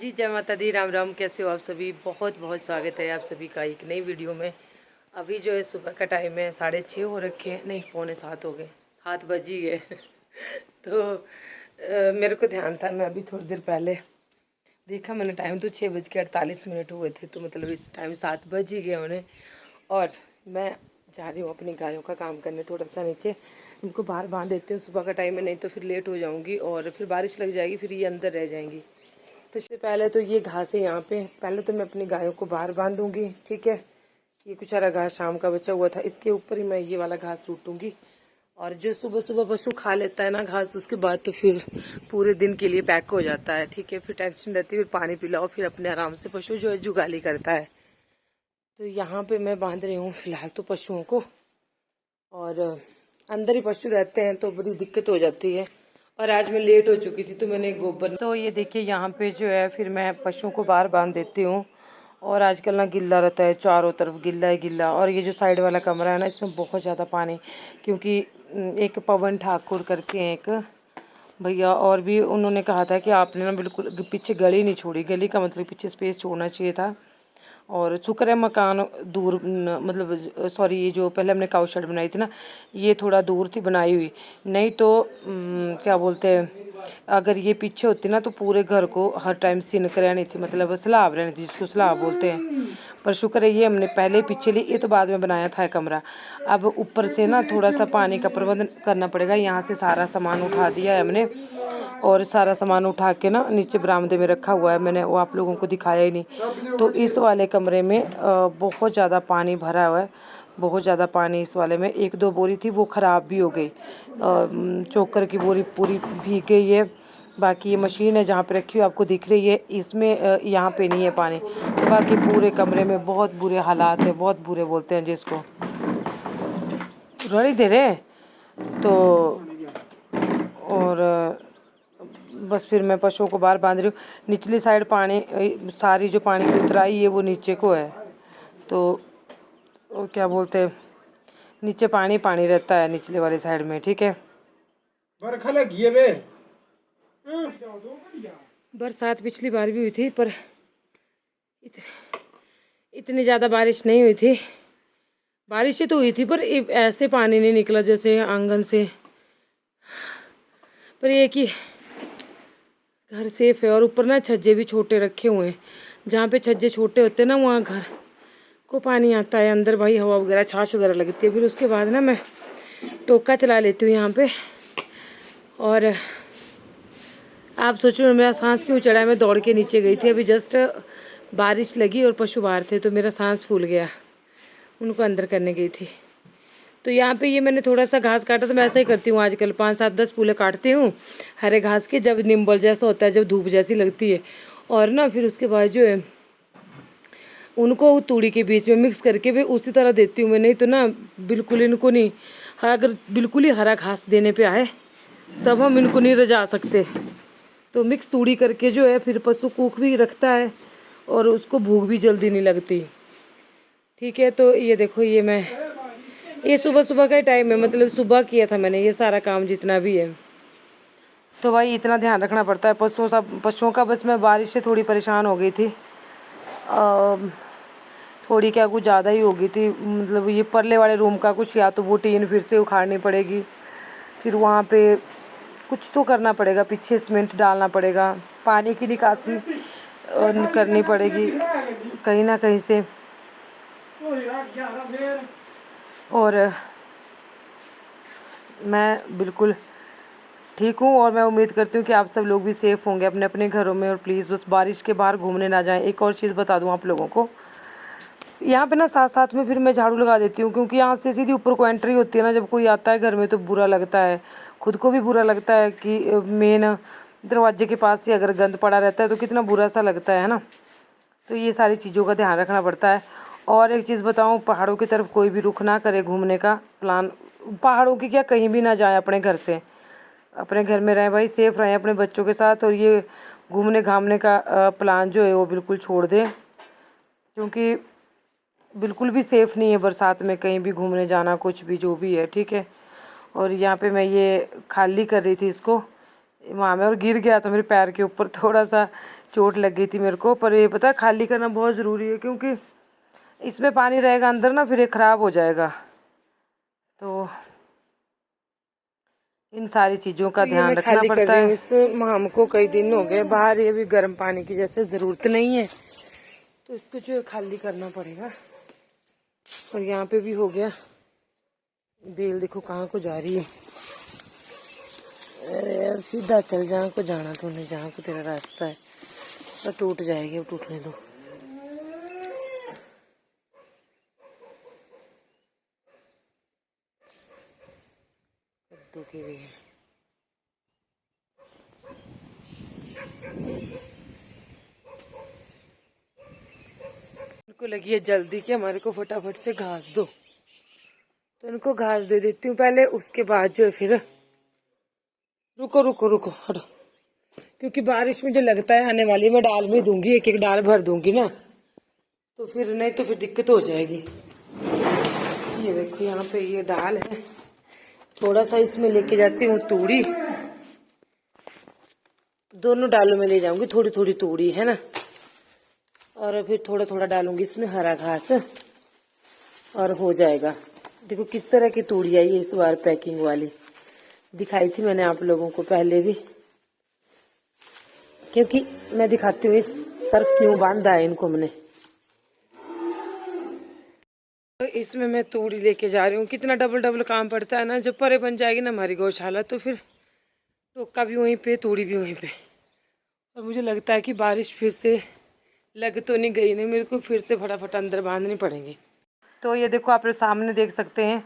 जी जय माता दी, राम राम। कैसे हो आप सभी? बहुत बहुत स्वागत है आप सभी का एक नई वीडियो में। अभी जो है सुबह का टाइम है, 6:30 हो रखे हैं, नहीं 6:45 हो गए, 7 बज ही गए। तो मेरे को ध्यान था, मैं अभी थोड़ी देर पहले देखा, मैंने टाइम तो 6:48 हुए थे, तो मतलब इस टाइम 7 बज ही गए उन्हें। और मैं जा रही हूँ अपनी गायों का काम करने, थोड़ा सा नीचे इनको बाहर बांध देती हूँ। सुबह का टाइम है, नहीं तो फिर लेट हो जाऊँगी और फिर बारिश लग जाएगी, फिर ये अंदर रह जाएंगी। तो इससे पहले तो ये घास है यहाँ पे, पहले तो मैं अपनी गायों को बाहर बांध दूंगी, ठीक है। ये कुछ सारा घास शाम का बचा हुआ था, इसके ऊपर ही मैं ये वाला घास रूटूंगी। और जो सुबह सुबह पशु खा लेता है ना घास, उसके बाद तो फिर पूरे दिन के लिए पैक हो जाता है, ठीक है। फिर टेंशन रहती है, फिर पानी पिलाओ, फिर अपने आराम से पशु जो है जुगाली करता है। तो यहाँ पे मैं बांध रही हूँ फिलहाल तो पशुओं को, और अंदर ही पशु रहते हैं तो बड़ी दिक्कत हो जाती है। और आज मैं लेट हो चुकी थी, तो मैंने गोबर, तो ये देखिए यहाँ पे जो है फिर मैं पशुओं को बाहर बांध देती हूँ। और आजकल ना गिल्ला रहता है, चारों तरफ गिल्ला ही गिल्ला। और ये जो साइड वाला कमरा है ना, इसमें बहुत ज़्यादा पानी, क्योंकि एक पवन ठाकुर करके एक भैया, और भी उन्होंने कहा था कि आपने ना बिल्कुल पीछे गली नहीं छोड़ी। गली का मतलब पीछे स्पेस छोड़ना चाहिए था। और शुक्र है मकान दूर मतलब सॉरी, ये जो पहले हमने काउ शेड बनाई थी ना, ये थोड़ा दूर थी बनाई हुई, नहीं तो क्या बोलते हैं, अगर ये पीछे होती ना तो पूरे घर को हर टाइम सिनक रहनी थी, मतलब स्लाब रहनी थी, जिसको स्लाब बोलते हैं। पर शुक्र है ये हमने पहले पीछे ली, ये तो बाद में बनाया था कमरा। अब ऊपर से ना थोड़ा सा पानी का प्रबंध करना पड़ेगा। यहाँ से सारा सामान उठा दिया है हमने, और सारा सामान उठा के ना नीचे बरामदे में रखा हुआ है मैंने, वो आप लोगों को दिखाया ही नहीं। तो इस वाले कमरे में बहुत ज़्यादा पानी भरा हुआ है, बहुत ज़्यादा पानी इस वाले में। 1-2 बोरी थी वो ख़राब भी हो गई, चोकर की बोरी पूरी भीग गई है। बाकी ये मशीन है जहाँ पे रखी हुई आपको दिख रही है, इसमें यहाँ पे नहीं है पानी। बाकी पूरे कमरे में बहुत बुरे हालात है, बहुत बुरे बोलते हैं जिसको, रड़ी दे रहे। तो और बस फिर मैं पशुओं को बाहर बांध रही हूँ। निचली साइड पानी, सारी जो पानी की उतराई है वो नीचे को है, तो क्या बोलते हैं, नीचे पानी पानी रहता है निचले वाली साइड में, ठीक है। बरसात पिछली बार भी हुई थी, पर इतनी ज़्यादा बारिश नहीं हुई थी। बारिश ही तो हुई थी, पर ऐसे पानी नहीं निकला जैसे आंगन से। पर ये कि घर सेफ है, और ऊपर ना छज्जे भी छोटे रखे हुए हैं। जहाँ पे छज्जे छोटे होते हैं ना, वहाँ घर को पानी आता है अंदर, भाई हवा वगैरह छाछ वगैरह लगती है। फिर उसके बाद ना मैं टोका चला लेती हूँ यहाँ पे। और आप सोचो मेरा सांस क्यों चढ़ा है, मैं दौड़ के नीचे गई थी, अभी जस्ट बारिश लगी और पशु बाहर थे, तो मेरा सांस फूल गया, उनको अंदर करने गई थी। तो यहाँ पे ये मैंने थोड़ा सा घास काटा, तो मैं ऐसा ही करती हूँ आजकल, 5-7-10 फूले काटती हूँ हरे घास के, जब निम्बल जैसा होता है, जब धूप जैसी लगती है। और ना फिर उसके बाद जो है उनको तूड़ी के बीच में मिक्स करके भी उसी तरह देती हूँ मैं, नहीं तो ना बिल्कुल इनको नहीं, अगर बिल्कुल ही हरा घास देने पे आए तब हम इनको नहीं रजा सकते। तो मिक्स तूड़ी करके जो है फिर पशु कूख भी रखता है, और उसको भूख भी जल्दी नहीं लगती, ठीक है। तो ये देखो, ये सुबह सुबह का ही टाइम है, मतलब सुबह किया था मैंने ये सारा काम जितना भी है। तो भाई इतना ध्यान रखना पड़ता है पशुओं का। बस मैं बारिश से थोड़ी परेशान हो गई थी, थोड़ी क्या कुछ ज़्यादा ही हो गई थी। मतलब ये परले वाले रूम का कुछ, या तो वो टीन फिर से उखाड़नी पड़ेगी, फिर वहाँ पे कुछ तो करना पड़ेगा, पीछे सीमेंट डालना पड़ेगा, पानी की निकासी करनी पड़ेगी कहीं ना कहीं से। और मैं बिल्कुल ठीक हूँ, और मैं उम्मीद करती हूँ कि आप सब लोग भी सेफ़ होंगे अपने अपने घरों में। और प्लीज़ बस बारिश के बाहर घूमने ना जाएं। एक और चीज़ बता दूँ आप लोगों को, यहाँ पे ना साथ साथ में फिर मैं झाड़ू लगा देती हूँ, क्योंकि यहाँ से सीधी ऊपर को एंट्री होती है ना, जब कोई आता है घर में तो बुरा लगता है, खुद को भी बुरा लगता है कि मेन दरवाजे के पास ही अगर गंद पड़ा रहता है तो कितना बुरा सा लगता है ना। तो ये सारी चीज़ों का ध्यान रखना पड़ता है। और एक चीज़ बताऊँ, पहाड़ों की तरफ कोई भी रुख ना करे घूमने का प्लान, पहाड़ों की क्या कहीं भी ना जाए, अपने घर से अपने घर में रहें भाई, सेफ़ रहें अपने बच्चों के साथ। और ये घूमने घामने का प्लान जो है वो बिल्कुल छोड़ दें, क्योंकि बिल्कुल भी सेफ़ नहीं है बरसात में कहीं भी घूमने जाना, कुछ भी जो भी है, ठीक है। और यहाँ पे मैं ये खाली कर रही थी इसको वहाँ में, और गिर गया था मेरे पैर के ऊपर थोड़ा सा, चोट लग गई थी मेरे को। पर ये पता है खाली करना बहुत ज़रूरी है, क्योंकि इसमें पानी रहेगा अंदर ना, फिर ये ख़राब हो जाएगा। तो इन सारी चीज़ों का ध्यान रखना पड़ता है। इस हमको कई दिन हो गए बाहर, ये भी गर्म पानी की जैसे ज़रूरत नहीं है, तो इसको जो है खाली करना पड़ेगा। और यहाँ पे भी हो गया। बेल देखो कहाँ को जा रही है। अरे यार सीधा चल, जहाँ को जाना तो नहीं, जहाँ को तेरा रास्ता है। तो टूट जाएगी, अब टूटने दो। कद्दू की भी है। इनको लगी है जल्दी कि हमारे को फटाफट से घास दो, तो इनको घास दे देती हूँ पहले, उसके बाद जो है फिर रुको रुको रुको हटो, क्योंकि बारिश मुझे लगता है आने वाली, मैं डाल में दूंगी, एक एक डाल भर दूंगी ना, तो फिर नहीं तो फिर दिक्कत हो जाएगी। ये देखो यहाँ पे ये डाल है, थोड़ा सा इसमें लेके जाती हूँ तूड़ी, दोनों डालों में ले जाऊंगी थोड़ी थोड़ी तूड़ी, है ना। और फिर थोड़ा थोड़ा डालूंगी इसमें हरा घास, और हो जाएगा। देखो किस तरह की तूड़ी आई है इस बार, पैकिंग वाली दिखाई थी मैंने आप लोगों को पहले भी, क्योंकि मैं दिखाती हूँ इस तरफ क्यों बांधा है इनको हमने। तो इसमें मैं तूड़ी लेके जा रही हूँ। कितना डबल डबल काम पड़ता है ना, जब परे बन जाएगी ना हमारी गौशाला, तो फिर टोका भी वहीं पे, तूड़ी भी वहीं पे। और मुझे लगता है कि बारिश फिर से लग तो नहीं गई, नहीं मेरे को फिर से फटाफट अंदर बांधनी पड़ेंगी। तो ये देखो आप सामने देख सकते हैं,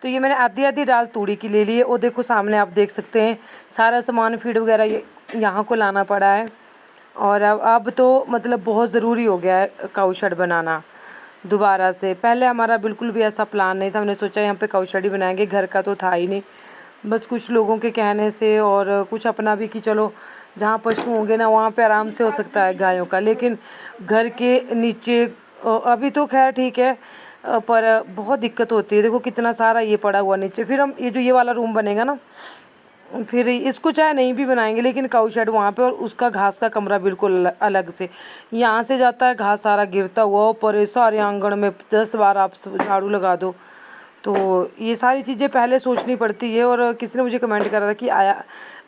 तो ये मैंने आधी आधी डाल तूड़ी की ले ली है। और देखो सामने आप देख सकते हैं सारा सामान फीड वगैरह ये यहाँ को लाना पड़ा है। और अब तो मतलब बहुत ज़रूरी हो गया है काऊ शेड बनाना दोबारा से। पहले हमारा बिल्कुल भी ऐसा प्लान नहीं था, हमने सोचा यहाँ पे काऊ शेड ही बनाएंगे, घर का तो था ही नहीं, बस कुछ लोगों के कहने से और कुछ अपना भी कि चलो जहाँ पशु होंगे ना वहाँ पे आराम से हो सकता है गायों का। लेकिन घर के नीचे अभी तो खैर ठीक है, पर बहुत दिक्कत होती है। देखो कितना सारा ये पड़ा हुआ नीचे। फिर हम ये वाला रूम बनेगा ना, फिर इसको चाहे नहीं भी बनाएंगे, लेकिन काऊ शेड वहाँ पे, और उसका घास का कमरा बिल्कुल अलग से। यहाँ से जाता है घास सारा गिरता हुआ ऊपर, सारे आंगन में 10 बार आप झाड़ू लगा दो। तो ये सारी चीज़ें पहले सोचनी पड़ती है। और किसी ने मुझे कमेंट करा था कि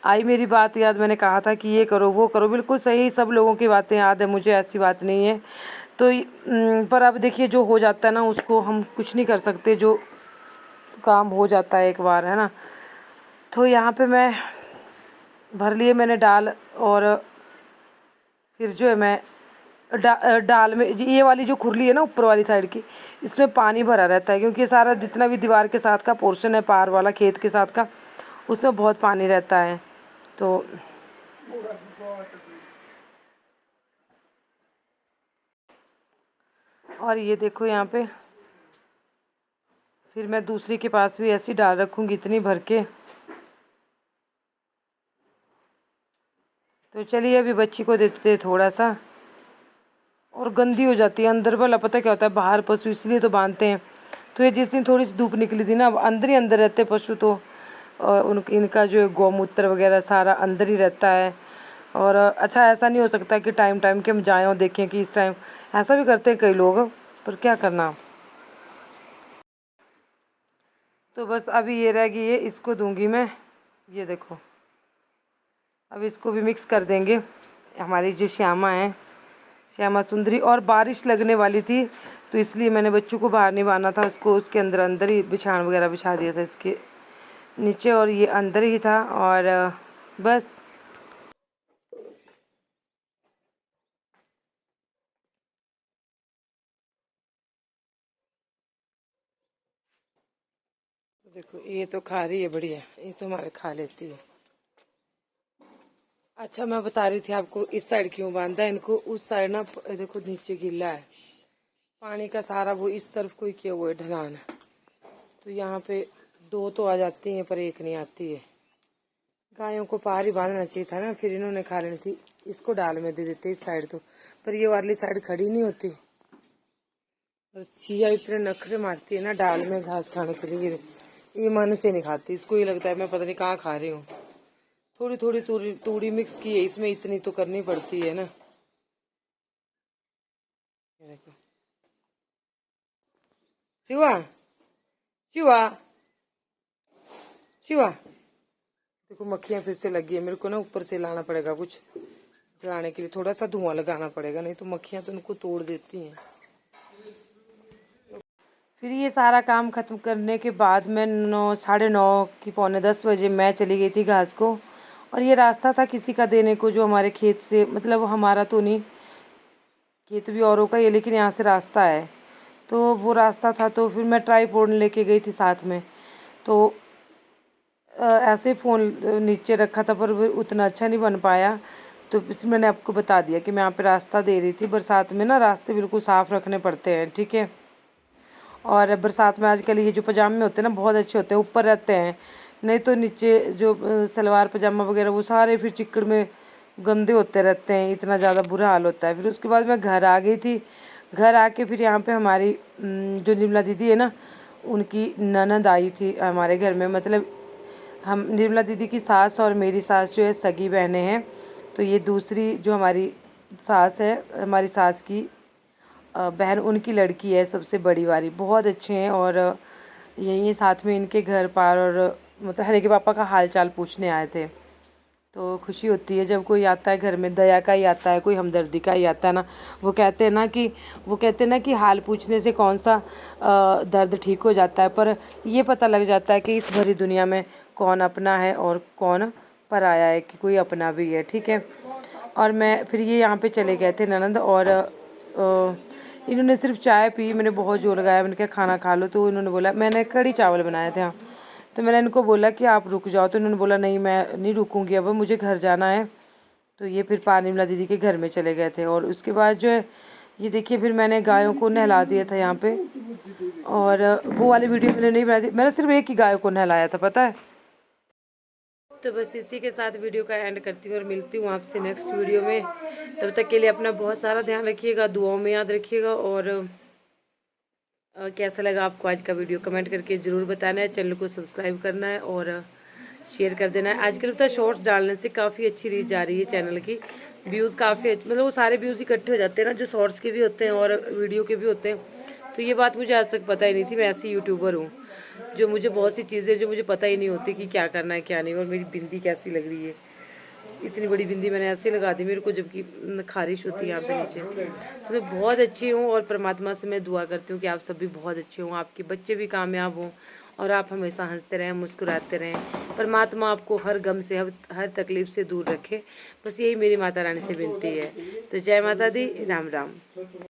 आई मेरी बात याद, मैंने कहा था कि ये करो वो करो, बिल्कुल सही, सब लोगों की बातें याद है मुझे, ऐसी बात नहीं है। तो पर अब देखिए जो हो जाता है ना उसको हम कुछ नहीं कर सकते, जो काम हो जाता है एक बार, है ना। तो यहाँ पे मैं भर लिए मैंने डाल, और फिर जो है मैं डाल में ये वाली जो खुरली है ना ऊपर वाली साइड की, इसमें पानी भरा रहता है, क्योंकि ये सारा जितना भी दीवार के साथ का पोर्शन है, पार वाला खेत के साथ का, उसमें बहुत पानी रहता है। तो और ये देखो यहाँ पे फिर मैं दूसरी के पास भी ऐसी डाल रखूँगी इतनी भर के। तो चलिए अभी बच्ची को देते थोड़ा सा, और गंदी हो जाती है अंदर वाला, पता क्या होता है बाहर पशु इसलिए तो बांधते हैं। तो ये जिस दिन थोड़ी सी धूप निकली थी ना, अब अंदर ही अंदर रहते पशु, तो इनका जो गौमूत्र वगैरह सारा अंदर ही रहता है। और अच्छा ऐसा नहीं हो सकता कि टाइम टाइम के हम जाएँ और देखें कि इस टाइम, ऐसा भी करते हैं कई लोग, पर क्या करना। तो बस अभी ये रह गई है, इसको दूंगी मैं। ये देखो अब इसको भी मिक्स कर देंगे। हमारी जो श्यामा है, श्यामा सुंदरी, और बारिश लगने वाली थी तो इसलिए मैंने बच्चों को बाहर नहीं बांधा था, उसको उसके अंदर अंदर ही बिछान वगैरह बिछा दिया था इसके नीचे, और ये अंदर ही था। और बस देखो ये तो खा रही है, बढ़िया, ये तो हमारे खा लेती है। अच्छा मैं बता रही थी आपको इस साइड क्यों बांधा है इनको, उस साइड ना देखो नीचे गिल्ला है, पानी का सारा वो इस तरफ को ही किया हुआ है ढलान, तो यहाँ पे 2 तो आ जाती हैं पर 1 नहीं आती है। गायों को पार ही बांधना चाहिए था ना, फिर इन्होंने खा लेनी थी। इसको डाल में दे देते इस साइड तो, पर ये वाली साइड खड़ी नहीं होती। और सिया इतने नखरे मारती है ना डाल में घास खाने के लिए, ये मन से नहीं खाती, इसको ये लगता है मैं पता नहीं कहाँ खा रही हूँ। थोड़ी थोड़ी तूड़ी मिक्स की है इसमें, इतनी तो करनी पड़ती है ना। देखो शिवा, शिवा, शिवा, देखो मक्खियां फिर से लगी है। मेरे को ना ऊपर से लाना पड़ेगा कुछ जलाने के लिए, थोड़ा सा धुआं लगाना पड़ेगा, नहीं तो मक्खियां तो उनको तोड़ देती हैं। फिर ये सारा काम ख़त्म करने के बाद मैं 9, 9:30 की 9:45 मैं चली गई थी घास को। और ये रास्ता था किसी का देने को, जो हमारे खेत से, मतलब हमारा तो नहीं, खेत भी औरों का ही है, लेकिन यहाँ से रास्ता है, तो वो रास्ता था। तो फिर मैं ट्राईपॉड लेके गई थी साथ में, तो ऐसे फ़ोन नीचे रखा था, पर वो उतना अच्छा नहीं बन पाया। तो इसलिए मैंने आपको बता दिया कि मैं यहाँ पे रास्ता दे रही थी। बरसात में ना रास्ते बिल्कुल साफ़ रखने पड़ते हैं, ठीक है। और बरसात में आजकल ये जो पजामे होते हैं ना, बहुत अच्छे होते हैं, ऊपर रहते हैं, नहीं तो नीचे जो सलवार पजामा वगैरह वो सारे फिर चिक्कड़ में गंदे होते रहते हैं, इतना ज़्यादा बुरा हाल होता है। फिर उसके बाद मैं घर आ गई थी। घर आके फिर यहाँ पे हमारी जो निर्मला दीदी है ना, उनकी ननद आई थी हमारे घर में। मतलब हम निर्मला दीदी की सास और मेरी सास जो है सगी बहनें हैं। तो ये दूसरी जो हमारी सास है, हमारी सास की बहन, उनकी लड़की है सबसे बड़ी वाली, बहुत अच्छे हैं। और यही साथ में इनके घर पार, और मतलब हनी के पापा का हाल चाल पूछने आए थे। तो खुशी होती है जब कोई आता है घर में, दया का ही आता है, कोई हमदर्दी का ही आता है ना। वो कहते हैं ना कि हाल पूछने से कौन सा दर्द ठीक हो जाता है, पर ये पता लग जाता है कि इस भरी दुनिया में कौन अपना है और कौन पराया है, कि कोई अपना भी है, ठीक है। और मैं फिर ये यहाँ पे चले गए थे ननद, और इन्होंने सिर्फ चाय पी। मैंने बहुत जोर लगाया, मैंने कहा खाना खा लो, तो इन्होंने बोला, मैंने कढ़ी चावल बनाए थे हाँ, तो मैंने इनको बोला कि आप रुक जाओ, तो इन्होंने बोला नहीं मैं नहीं रुकूंगी, अब मुझे घर जाना है। तो ये फिर निर्मला दीदी के घर में चले गए थे। और उसके बाद जो है ये देखिए, फिर मैंने गायों को नहला दिया था यहाँ पे। और वो वाली वीडियो मैंने नहीं बनाई थी, मैंने सिर्फ एक ही गाय को नहलाया था, पता है। तो बस इसी के साथ वीडियो का एंड करती हूँ और मिलती हूँ आपसे नेक्स्ट वीडियो में। तब तक के लिए अपना बहुत सारा ध्यान रखिएगा, दुआओं में याद रखिएगा। और कैसा लगा आपको आज का वीडियो कमेंट करके ज़रूर बताना है। चैनल को सब्सक्राइब करना है और शेयर कर देना है। आजकल पता शॉर्ट्स डालने से काफ़ी अच्छी रीच जा रही है चैनल की, व्यूज़ काफ़ी मतलब वो सारे व्यूज़ इकट्ठे हो जाते हैं ना, जो शॉर्ट्स के भी होते हैं और वीडियो के भी होते हैं। तो ये बात मुझे आज तक पता ही नहीं थी। मैं ऐसी यूट्यूबर हूँ जो मुझे बहुत सी चीज़ें जो मुझे पता ही नहीं होती कि क्या करना है क्या नहीं। और मेरी बिंदी कैसी लग रही है, इतनी बड़ी बिंदी मैंने ऐसे लगा दी मेरे को, जबकि खारिश होती है यहाँ पे नीचे। तो मैं बहुत अच्छी हूँ और परमात्मा से मैं दुआ करती हूँ कि आप सब भी बहुत अच्छे हों, आपके बच्चे भी कामयाब हों और आप हमेशा हंसते रहें, मुस्कुराते रहें। परमात्मा आपको हर गम से, हर तकलीफ से दूर रखे। बस यही मेरी माता रानी से विनती है। तो जय माता दी, राम राम।